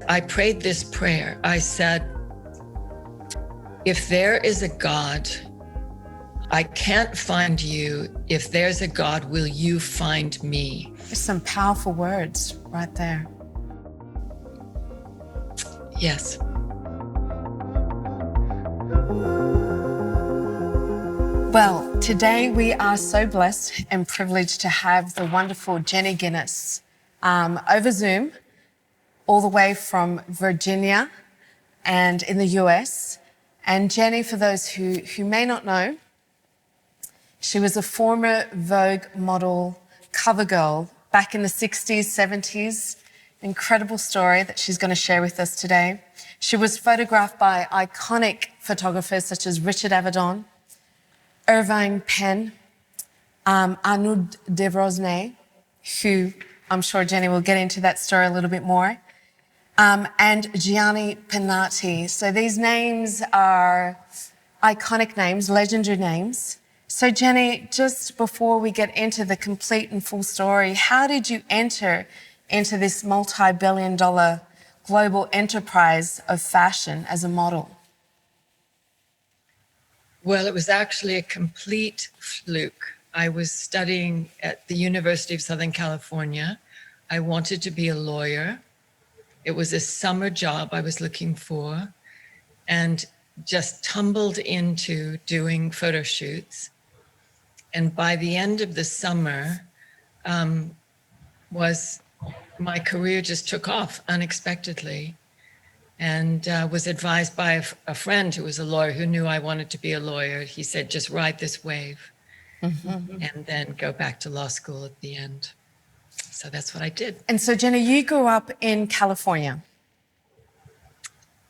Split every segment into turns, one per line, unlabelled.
I prayed this prayer. I said, if there is a God, I can't find you. If there's a God, will you find me?
There's some powerful words right there.
Yes.
Well, today we are so blessed and privileged to have the wonderful Jenny Guinness over Zoom, all the way from Virginia and in the US. And Jenny, for those who may not know, she was a former Vogue model cover girl back in the 60s, 70s. Incredible story that she's going to share with us today. She was photographed by iconic photographers such as Richard Avedon, Irving Penn, Arnaud de Rosnay, who I'm sure Jenny will get into that story a little bit more, and Gianni Pinati. So these names are iconic names, legendary names. So Jenny, just before we get into the complete and full story, how did you enter into this multi-billion-dollar global enterprise of fashion as a model?
Well, it was actually a complete fluke. I was studying at the University of Southern California. I wanted to be a lawyer. It was a summer job I was looking for, and just tumbled into doing photo shoots. And by the end of the summer, my career just took off unexpectedly, and was advised by a friend who was a lawyer who knew I wanted to be a lawyer. He said, just ride this wave and then go back to law school at the end. So that's what I did.
And so, Jenny, you grew up in California.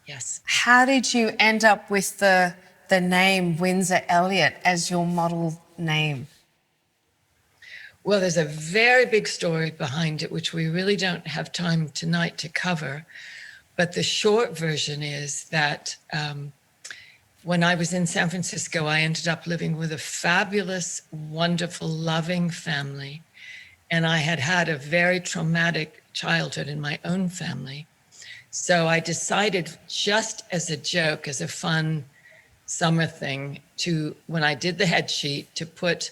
Yes.
How did you end up with the name Windsor Elliott as your model name?
Well, there's a very big story behind it, which we really don't have time tonight to cover. But the short version is that when I was in San Francisco, I ended up living with a fabulous, wonderful, loving family. And I had had a very traumatic childhood in my own family. So I decided, just as a joke, as a fun summer thing, when I did the head sheet, to put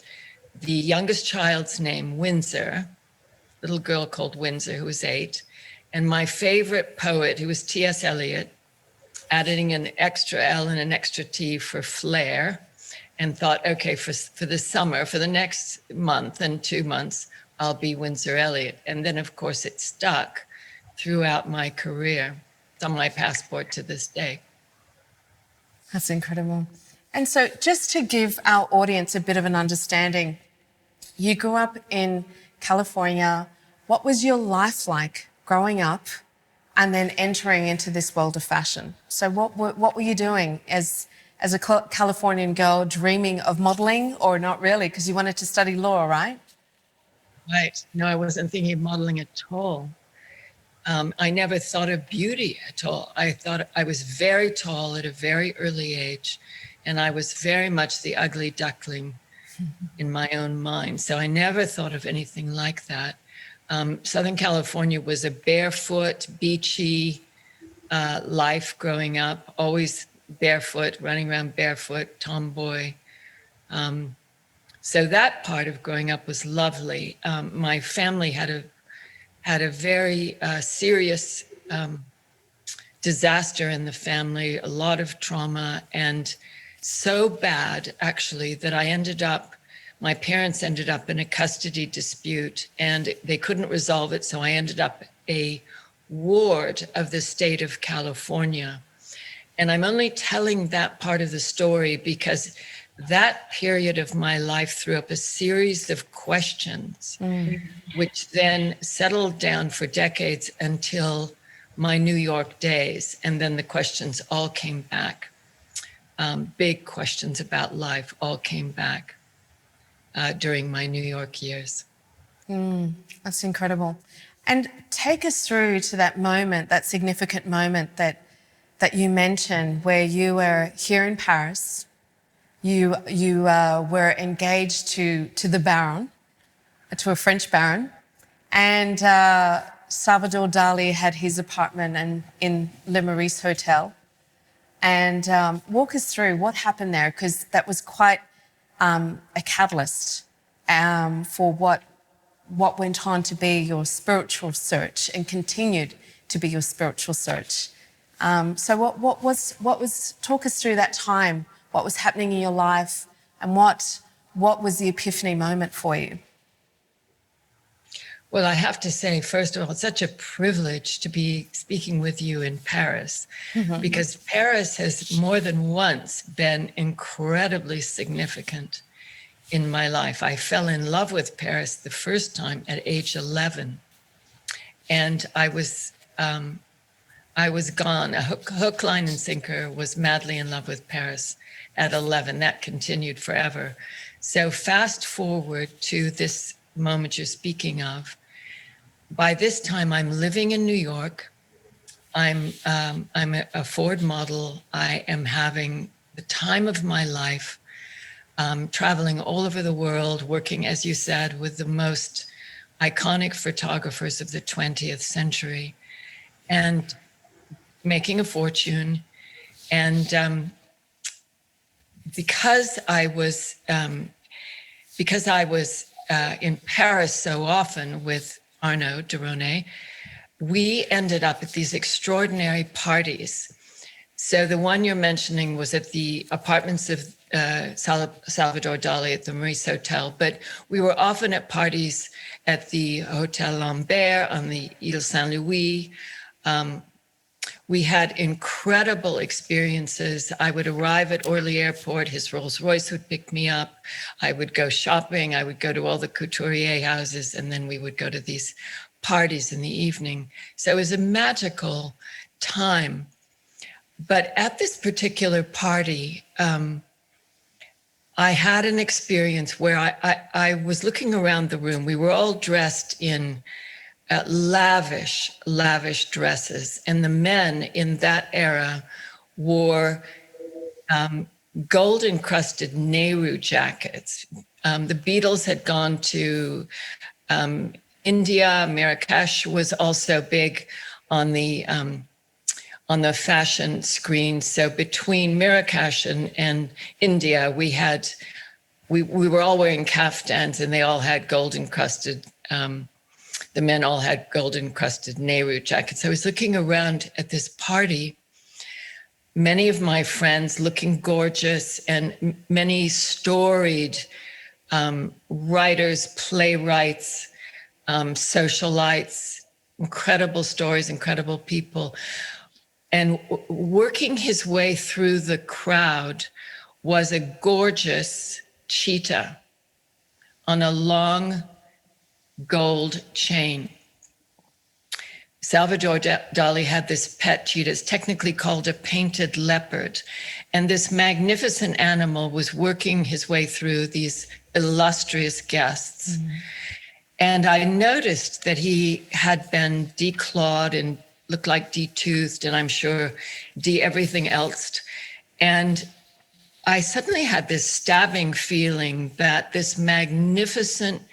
the youngest child's name, Windsor, little girl called Windsor, who was 8, and my favorite poet, who was T.S. Eliot, adding an extra L and an extra T for flair, and thought, okay, for the summer, for the next month and 2 months, I'll be Windsor Elliott. And then, of course, it stuck throughout my career. It's on my passport to this day.
That's incredible. And so just to give our audience a bit of an understanding, you grew up in California. What was your life like growing up and then entering into this world of fashion? So what were you doing as a Californian girl, dreaming of modeling, or not really, because you wanted to study law, right?
Right. No, I wasn't thinking of modeling at all. I never thought of beauty at all. I thought I was very tall at a very early age, and I was very much the ugly duckling in my own mind. So I never thought of anything like that. Southern California was a barefoot, beachy life growing up, always barefoot, running around barefoot, tomboy. So that part of growing up was lovely. My family had a very serious disaster in the family, a lot of trauma, and so bad, actually, that my parents ended up in a custody dispute, and they couldn't resolve it, so I ended up a ward of the state of California. And I'm only telling that part of the story because that period of my life threw up a series of questions, which then settled down for decades until my New York days. And then the questions all came back. Big questions about life all came back during my New York years.
That's incredible. And take us through to that moment, that significant moment that you mentioned, where you were here in Paris. You were engaged to the Baron, to a French Baron, and Salvador Dali had his apartment in Le Maurice Hotel. And walk us through what happened there, because that was quite a catalyst for what went on to be your spiritual search and continued to be your spiritual search. So what was talk us through that time, what was happening in your life, and what was the epiphany moment for you?
Well, I have to say, first of all, it's such a privilege to be speaking with you in Paris, because Paris has more than once been incredibly significant in my life. I fell in love with Paris the first time at age 11, and I was gone. A hook, line, and sinker, was madly in love with Paris at 11. That continued forever. So fast forward to this moment you're speaking of. By this time, I'm living in New York. I'm a Ford model. I am having the time of my life, traveling all over the world, working, as you said, with the most iconic photographers of the 20th century, and making a fortune. And because I was in Paris so often with Arnaud de Ronay, we ended up at these extraordinary parties. So the one you're mentioning was at the apartments of Salvador Dali at the Maurice Hotel, but we were often at parties at the Hotel Lambert on the Ile Saint-Louis. We had incredible experiences. I would arrive at Orly Airport, his Rolls Royce would pick me up. I would go shopping. I would go to all the couturier houses, and then we would go to these parties in the evening. So it was a magical time. But at this particular party, I had an experience where I was looking around the room. We were all dressed in lavish dresses. And the men in that era wore gold-encrusted Nehru jackets. The Beatles had gone to India. Marrakesh was also big on the fashion screen. So between Marrakesh and India, we were all wearing kaftans, and they all had gold-encrusted the men all had gold-encrusted Nehru jackets. I was looking around at this party, many of my friends looking gorgeous, and many storied writers, playwrights, socialites, incredible stories, incredible people. And working his way through the crowd was a gorgeous cheetah on a long gold chain. Salvador Dali had this pet cheetah. It's technically called a painted leopard. And this magnificent animal was working his way through these illustrious guests. And I noticed that he had been declawed and looked like detoothed, and I'm sure everything else. And I suddenly had this stabbing feeling that this magnificent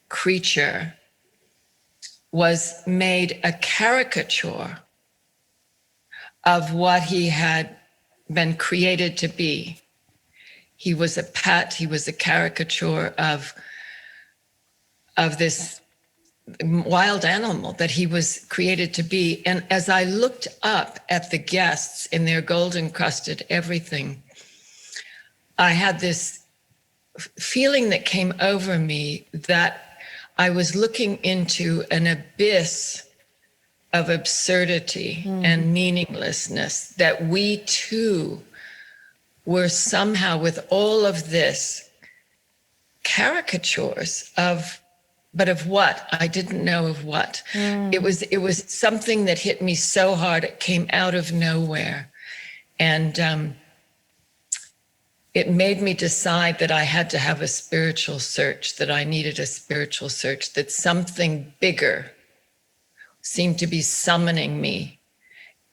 creature was made a caricature of what he had been created to be. He was a pet, he was a caricature of this wild animal that he was created to be. And as I looked up at the guests in their gold-encrusted everything, I had this feeling that came over me that I was looking into an abyss of absurdity and meaninglessness, that we too were somehow, with all of this, caricatures of, but of what? I didn't know of what. It was something that hit me so hard, it came out of nowhere. And it made me decide that I had to have a spiritual search, that I needed a spiritual search, that something bigger seemed to be summoning me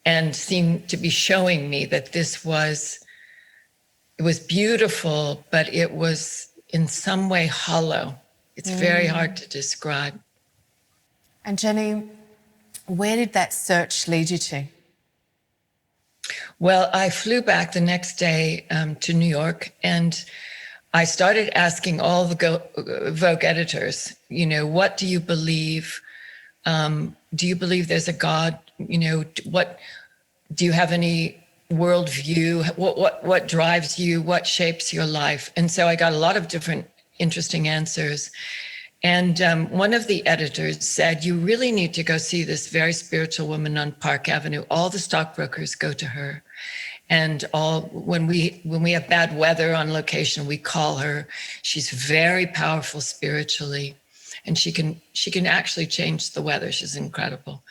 and seemed to be showing me that it was beautiful, but it was in some way hollow. It's very hard to describe.
And Jenny, Where did that search lead you to?
Well, I flew back the next day to New York, and I started asking all the Vogue editors, what do you believe? Do you believe there's a God? What do you have any worldview? What drives you? What shapes your life? And so I got a lot of different interesting answers. And one of the editors said, you really need to go see this very spiritual woman on Park Avenue. All the stockbrokers go to her. And when we have bad weather on location, we call her. She's very powerful spiritually, and she can actually change the weather. She's incredible.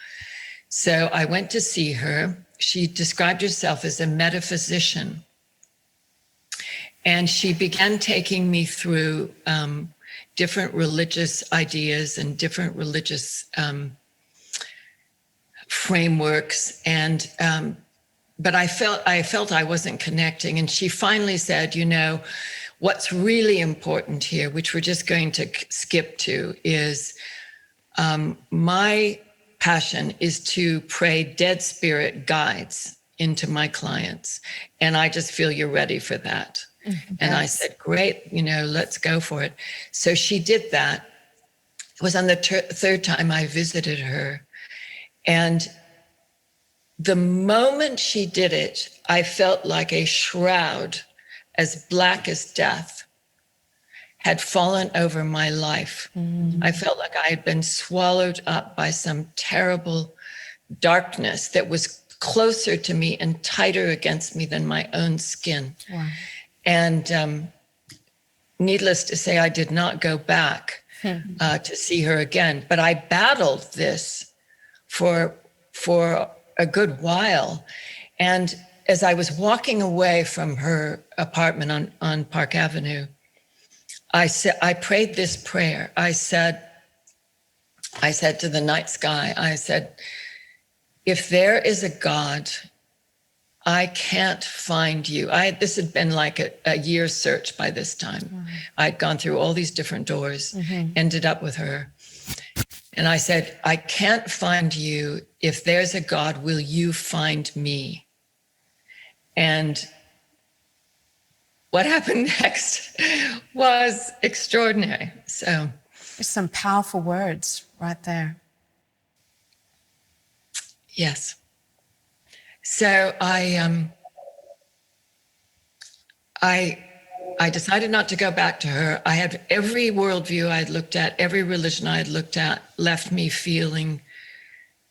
So I went to see her. She described herself as a metaphysician, and she began taking me through different religious ideas and different religious frameworks, and but I felt I wasn't connecting. And she finally said, what's really important here, which we're just going to skip to, is my passion is to pray dead spirit guides into my clients. And I just feel you're ready for that. Mm-hmm. And I said, great, let's go for it. So she did that. It was on the third time I visited her. And the moment she did it, I felt like a shroud as black as death had fallen over my life. Mm-hmm. I felt like I had been swallowed up by some terrible darkness that was closer to me and tighter against me than my own skin. Wow. And needless to say, I did not go back to see her again. But I battled this for a good while. And as I was walking away from her apartment on Park Avenue, I prayed this prayer. I said to the night sky, I said, if there is a God, I can't find you. This had been like a year's search by this time. Mm-hmm. I'd gone through all these different doors, ended up with her. And I said, I can't find you. If there's a God, will you find me? And what happened next was extraordinary. So
there's some powerful words right there.
Yes. So I decided not to go back to her. I had every worldview I had looked at, every religion I had looked at, left me feeling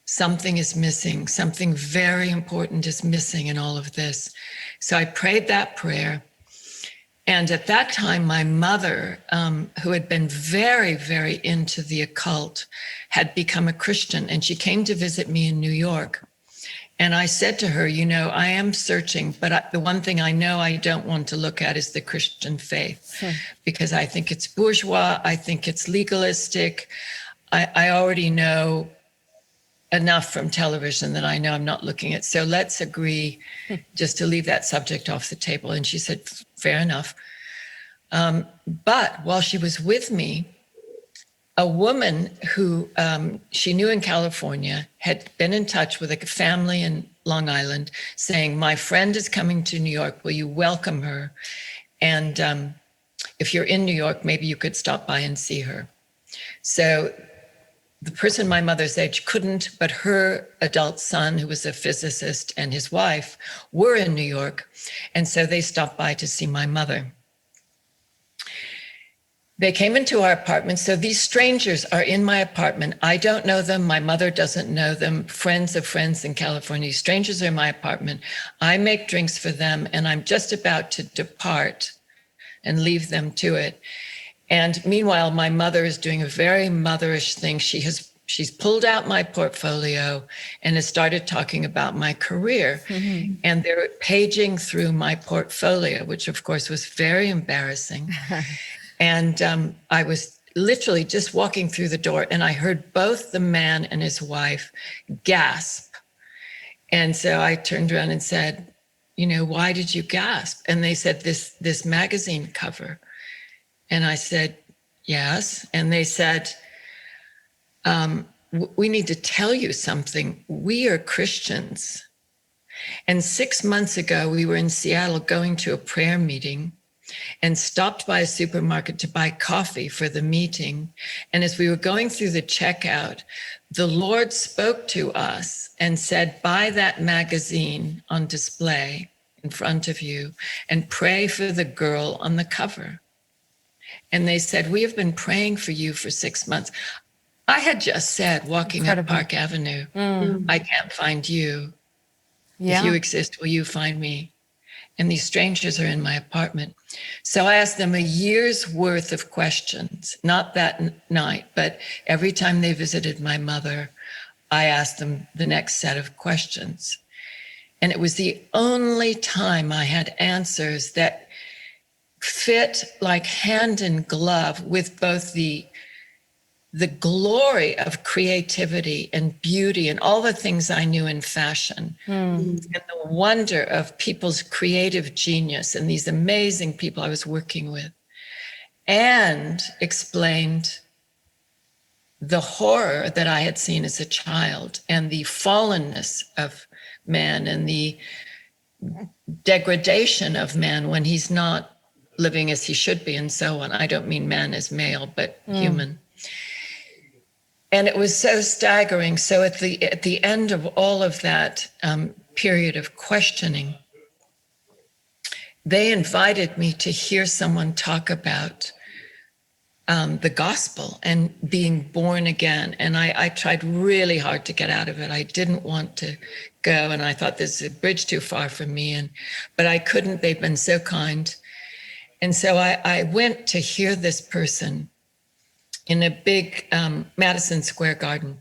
something is missing, something very important is missing in all of this. So I prayed that prayer. And at that time, my mother, who had been very, very into the occult, had become a Christian, and she came to visit me in New York. And I said to her, I am searching, but the one thing I know I don't want to look at is the Christian faith, because I think it's bourgeois. I think it's legalistic. I already know enough from television that I know I'm not looking at. So let's agree just to leave that subject off the table. And she said, fair enough. But while she was with me, a woman who she knew in California had been in touch with a family in Long Island saying, my friend is coming to New York. Will you welcome her? And if you're in New York, maybe you could stop by and see her. So the person my mother's age couldn't, but her adult son, who was a physicist, and his wife were in New York. And so they stopped by to see my mother. They came into our apartment. So these strangers are in my apartment. I don't know them. My mother doesn't know them. Friends of friends in California. Strangers are in my apartment. I make drinks for them, and I'm just about to depart and leave them to it. And meanwhile, my mother is doing a very motherish thing. She's pulled out my portfolio and has started talking about my career. Mm-hmm. And they're paging through my portfolio, which of course was very embarrassing. And I was literally just walking through the door, and I heard both the man and his wife gasp. And so I turned around and said, why did you gasp? And they said, this magazine cover. And I said, yes. And they said, we need to tell you something. We are Christians. And 6 months ago, we were in Seattle going to a prayer meeting and stopped by a supermarket to buy coffee for the meeting. And as we were going through the checkout, the Lord spoke to us and said, buy that magazine on display in front of you and pray for the girl on the cover. And they said, we have been praying for you for 6 months. I had just said, walking up Park Avenue, I can't find you.
Yeah.
If you exist, will you find me? And these strangers are in my apartment. So I asked them a year's worth of questions, not that night, but every time they visited my mother, I asked them the next set of questions. And it was the only time I had answers that fit like hand in glove with both the glory of creativity and beauty and all the things I knew in fashion, and the wonder of people's creative genius and these amazing people I was working with, and explained the horror that I had seen as a child and the fallenness of man and the degradation of man when he's not living as he should be and so on. I don't mean man as male, but human. And it was so staggering. So at the end of all of that period of questioning, they invited me to hear someone talk about the gospel and being born again. And I tried really hard to get out of it. I didn't want to go. And I thought this is a bridge too far for me. But I couldn't. They've been so kind. And so I went to hear this person in a big Madison Square Garden.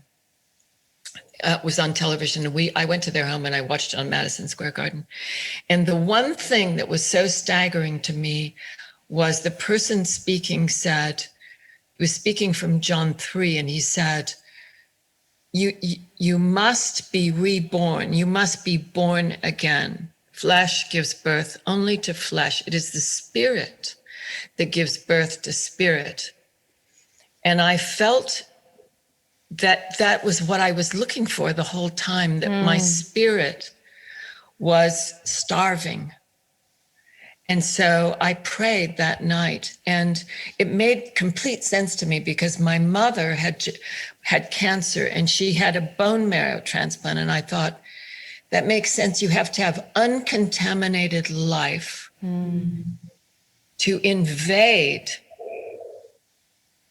It was on television. And I went to their home and I watched it on Madison Square Garden. And the one thing that was so staggering to me was the person speaking said, he was speaking from John 3, and he said, you must be reborn. You must be born again. Flesh gives birth only to flesh. It is the spirit that gives birth to spirit. And I felt that was what I was looking for the whole time, that my spirit was starving. And so I prayed that night, and it made complete sense to me because my mother had cancer and she had a bone marrow transplant. And I thought, that makes sense. You have to have uncontaminated life to invade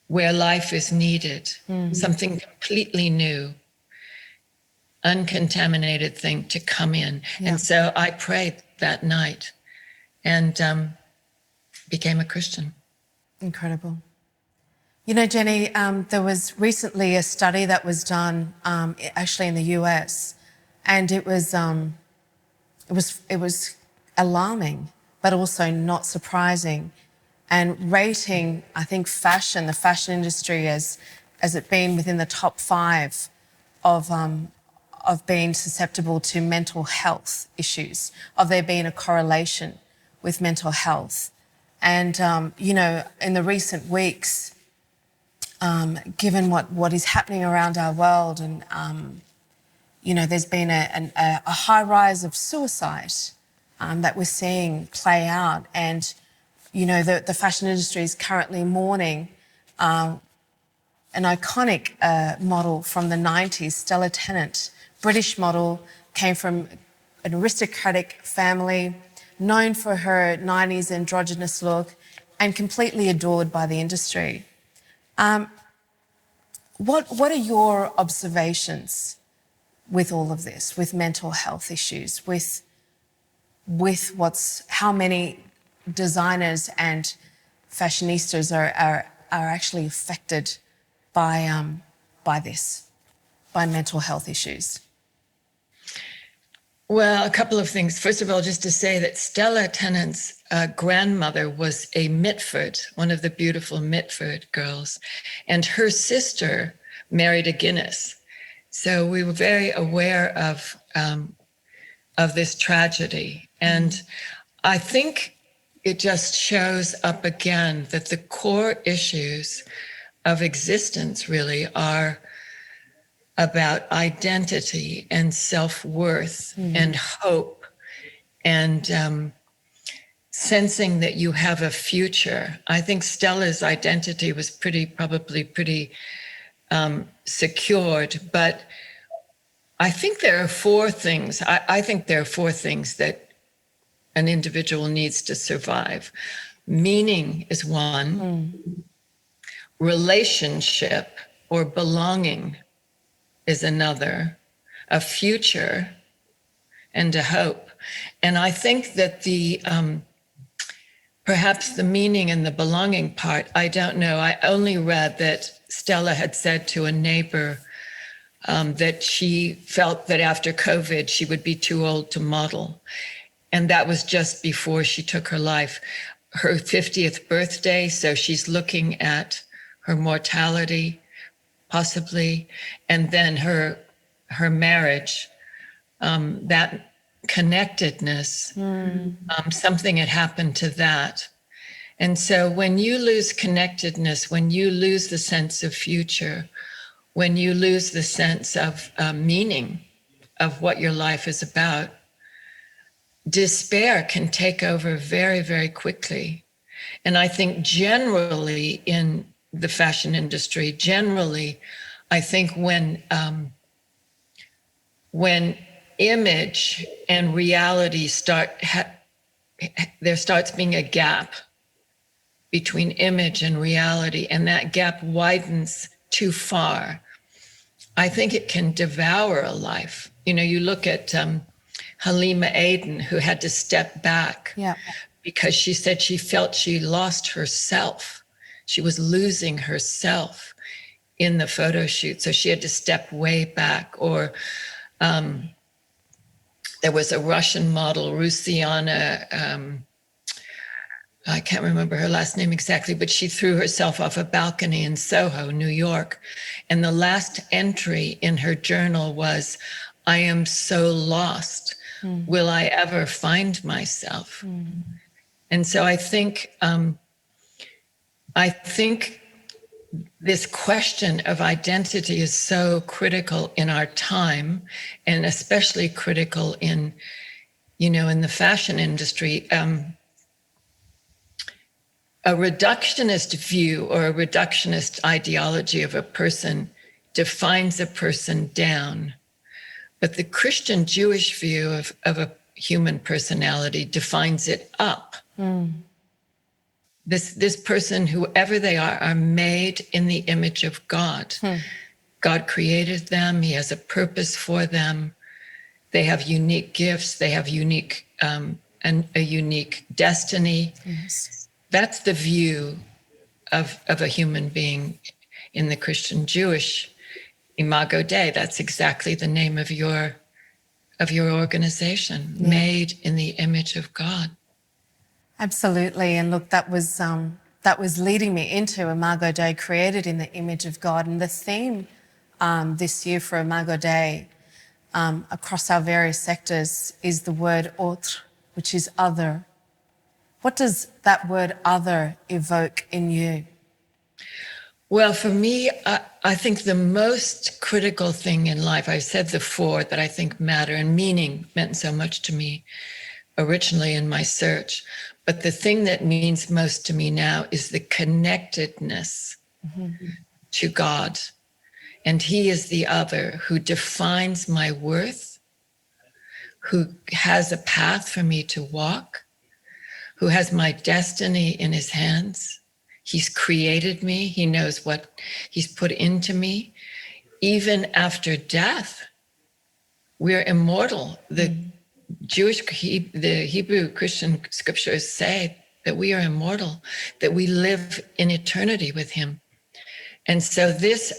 where life is needed, something completely new, uncontaminated thing to come in. Yeah. And so I prayed that night and became a Christian.
Incredible. You know, Jenny, there was recently a study that was done actually in the US, and it was alarming, but also not surprising, and rating, I think, the fashion industry as it being within the top 5 of being susceptible to mental health issues, of there being a correlation with mental health. And, you know, in the recent weeks, given what is happening around our world, and, you know, there's been a high rise of suicide that we're seeing play out. And, you know, the fashion industry is currently mourning an iconic model from the 90s, Stella Tennant, British model, came from an aristocratic family, known for her 90s androgynous look, and completely adored by the industry. What are your observations with all of this, with mental health issues, with how many designers and fashionistas are actually affected by mental health issues?
Well, a couple of things. First of all, just to say that Stella Tennant's grandmother was a Mitford, one of the beautiful Mitford girls, and her sister married a Guinness. So we were very aware of this tragedy. And I think it just shows up again that the core issues of existence really are about identity and self-worth and hope and sensing that you have a future. I think Stella's identity was probably pretty secured, but I think there are four things. I think there are four things that an individual needs to survive. Meaning is one, relationship or belonging is another, a future and a hope. And I think that perhaps the meaning and the belonging part, I don't know. I only read that Stella had said to a neighbor that she felt that after COVID, she would be too old to model. And that was just before she took her life, her 50th birthday. So she's looking at her mortality, possibly, and then her marriage, that connectedness, something had happened to that. And so when you lose connectedness, when you lose the sense of future, when you lose the sense of meaning of what your life is about, despair can take over very, very quickly. And I think generally in the fashion industry, I think when image and reality there starts being a gap between image and reality, and that gap widens too far, I think it can devour a life. You know, you look at Halima Aden, who had to step back because she said she felt she lost herself. She was losing herself in the photo shoot. So she had to step way back. Or there was a Russian model, Rusiana, I can't remember her last name exactly, but she threw herself off a balcony in Soho, New York. And the last entry in her journal was, "I am so lost. Will I ever find myself?" And so I think this question of identity is so critical in our time, and especially critical in the fashion industry. A reductionist view or a reductionist ideology of a person defines a person down. But the Christian Jewish view of a human personality defines it up. This person, whoever they are made in the image of God. God created them. He has a purpose for them. They have unique gifts. They have a unique destiny. Yes. That's the view of a human being in the Christian Jewish Imago Dei. That's exactly the name of your organization, made in the image of God.
Absolutely. And look, that was leading me into Imago Dei, created in the image of God. And the theme this year for Imago Dei across our various sectors is the word autre, which is other. What does that word other evoke in you?
Well, for me, I think the most critical thing in life, I said the four that I think matter, and meaning meant so much to me originally in my search. But the thing that means most to me now is the connectedness to God. And He is the other who defines my worth, who has a path for me to walk, who has my destiny in His hands. He's created me. He knows what He's put into me. Even after death, we're immortal. The Hebrew Christian scriptures say that we are immortal, that we live in eternity with Him. And so this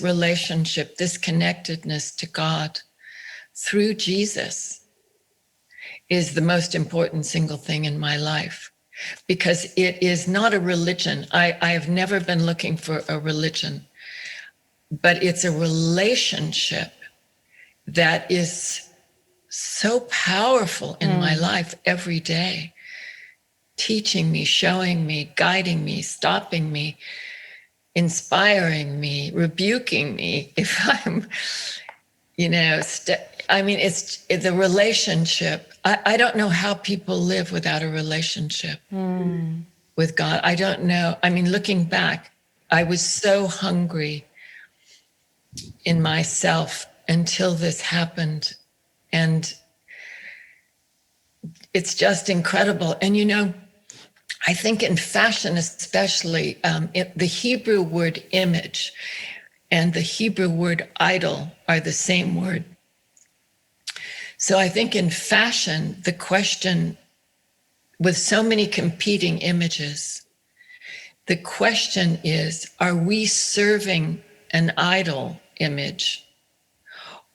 relationship, this connectedness to God through Jesus is the most important single thing in my life, because it is not a religion. I have never been looking for a religion, but it's a relationship that is so powerful in my life every day, teaching me, showing me, guiding me, stopping me, inspiring me, rebuking me if I'm, I mean, it's the relationship. I don't know how people live without a relationship with God. I don't know. I mean, looking back, I was so hungry in myself until this happened. And it's just incredible. And, I think in fashion, especially, the Hebrew word image and the Hebrew word idol are the same word. So I think in fashion, the question, with so many competing images, the question is, are we serving an idol image,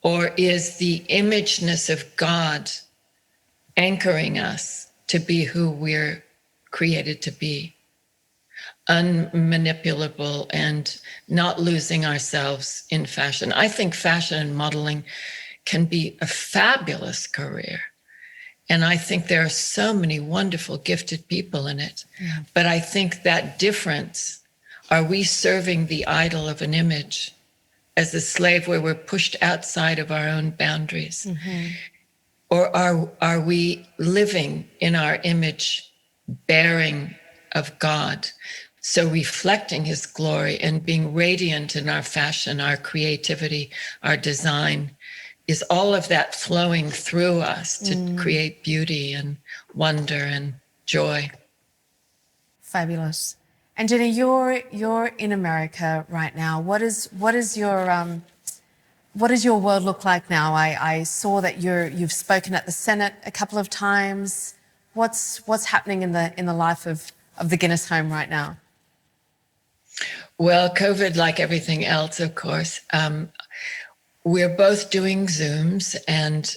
or is the imageness of God anchoring us to be who we're created to be, unmanipulable and not losing ourselves in fashion? I think fashion and modeling can be a fabulous career. And I think there are so many wonderful, gifted people in it. Yeah. But I think that difference, are we serving the idol of an image as a slave where we're pushed outside of our own boundaries? Mm-hmm. Or are we living in our image bearing of God? So reflecting his glory and being radiant in our fashion, our creativity, our design, is all of that flowing through us to create beauty and wonder and joy.
Fabulous. And Jenny, you're in America right now. What does your world look like now? I saw that you've spoken at the Senate a couple of times. What's happening in the life of the Guinness home right now?
Well, COVID, like everything else, of course, we're both doing Zooms and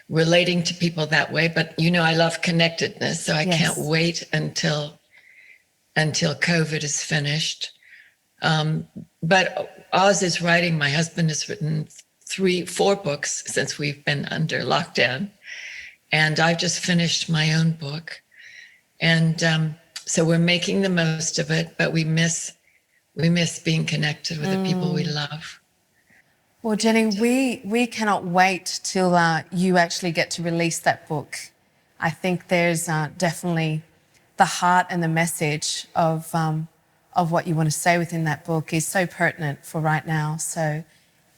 relating to people that way. But I love connectedness, so I can't wait until COVID is finished. But Oz is writing. My husband has written 4 books since we've been under lockdown, and I've just finished my own book. And so we're making the most of it, but we miss being connected with the people we love.
Well, Jenny, we cannot wait till you actually get to release that book. I think there's definitely the heart and the message of what you want to say within that book is so pertinent for right now. So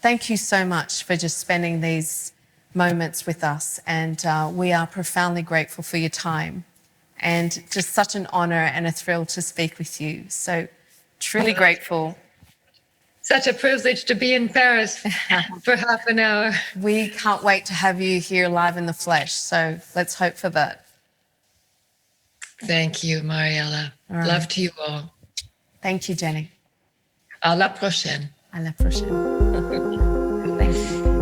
thank you so much for just spending these moments with us. And we are profoundly grateful for your time, and just such an honor and a thrill to speak with you. So truly grateful.
Such a privilege to be in Paris for half an hour.
We can't wait to have you here live in the flesh. So let's hope for that.
Thank you, Mariella. Right. Love to you all.
Thank you, Jenny.
À la prochaine.
À la prochaine. Thank you.